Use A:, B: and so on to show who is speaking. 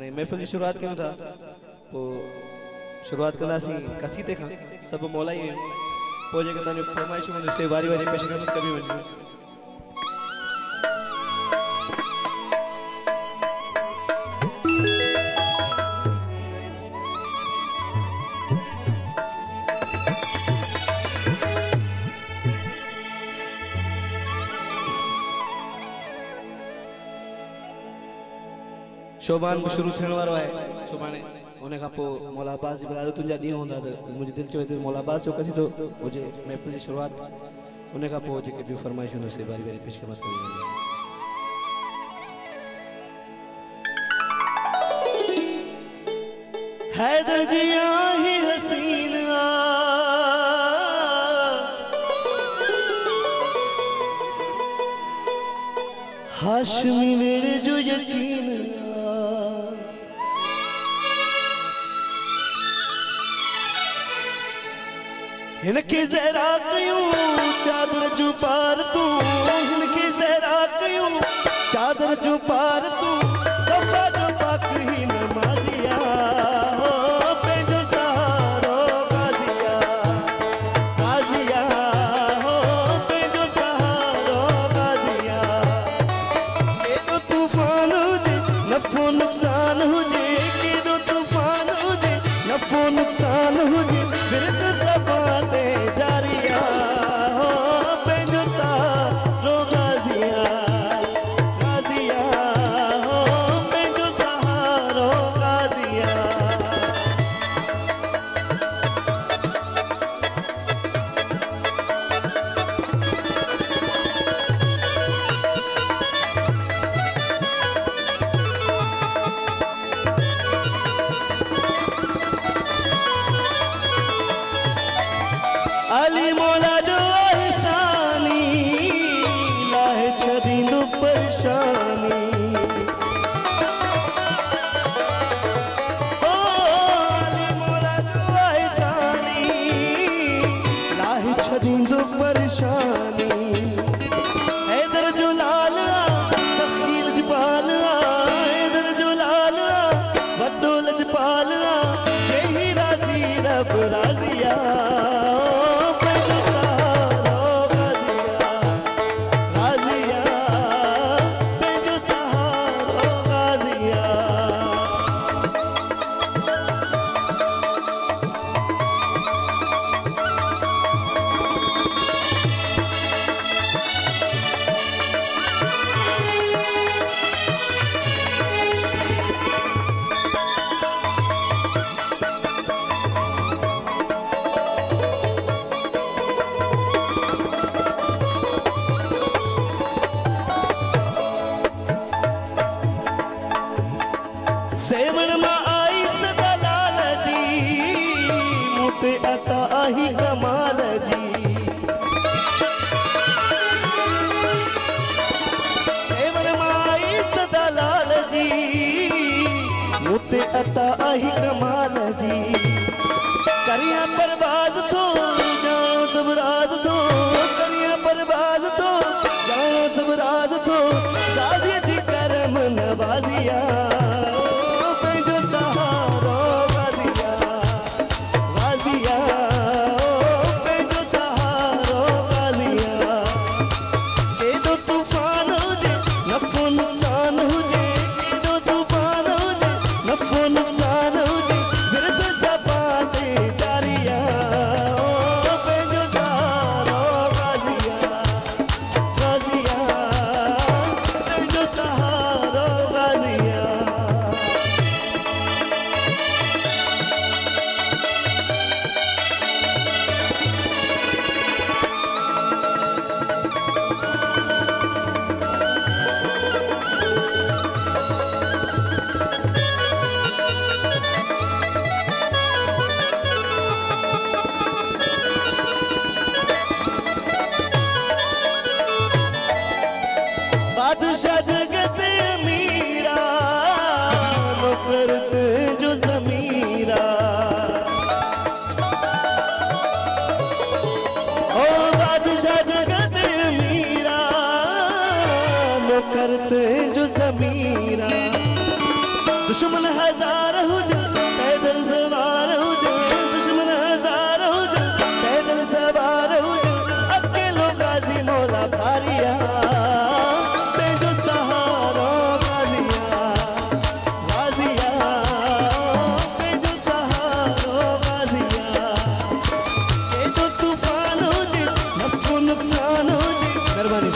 A: हाणे महफ़िल की शुरुआत क्यों था पो शुरुआत कंदासीं कसीदे खां सब मौला ही पो जेके तव्हांजो फरमाइशूं हूंदियूं से वारी वारी पेशकश कबी वञिजो। शोभान को शुरू थियण वारो है सुभाणे उन खां पोइ मौला अब्बास जी बलादतुनि जा ॾींहं हूंदा त मुंहिंजी दिलि चवे थी मौला अब्बास जो कसीदो हुजे महफ़िल जी शुरुआत उन खां पोइ जेके ॿियूं फरमाइशूं हूंदियूं से बारी बारी पेशकश कई वेंदियूं। हैदर जी आही हसीन हाशमी मेरे जो यकीन इनके ज़हरा कयूं चादर जो पार तू इनके ज़हरा कयूं चादर जो पार तू वफा जो पाक ही नमाजिया हो पेंजो सहारो गाजिया गाजिया हो पेंजो सहारो गाजिया केॾो तूफान हुजे नफ़ो नुक़सान हुजे केॾो तूफान हुजे नफ़ो नुक़सान हुजे विरत ज़बान ते जारिया हो पेंजो सहारो गाजिया गाजिया हो पेंजो सहारो गाजिया। अली मौला जो एहसानी लाहे छदींदो परेशानी ओ अली मौला जो एहसानी लाहे छदींदो परेशानी हैदर जो लाल सखील जपाल हैदर जो लाल वड्डो लजपाल जेही राज़ी रब राज़िया सेवण मां आई सदा लाल जी मूं ते अता आई कमाल जी सेवण मां आई सदा लाल जी मूं ते अता आई कमाल जी करिया बर्बाद थो जानो सब राज थो करिया बर्बाद थो जानो सब राज थो गाज़ी जी करम नवाज़िया दुश्मन हजार हुजूर पैदल सवार हुजूर दुश्मन हजार हुजूर पैदल सवार हुजूर अकेलो गाजी मौला भारिया पेंजो सहारो गाजिया गाजिया पेंजो सहारो गाजिया के तो तूफान हुजे नफो नुकसान हुजे मेहरबानी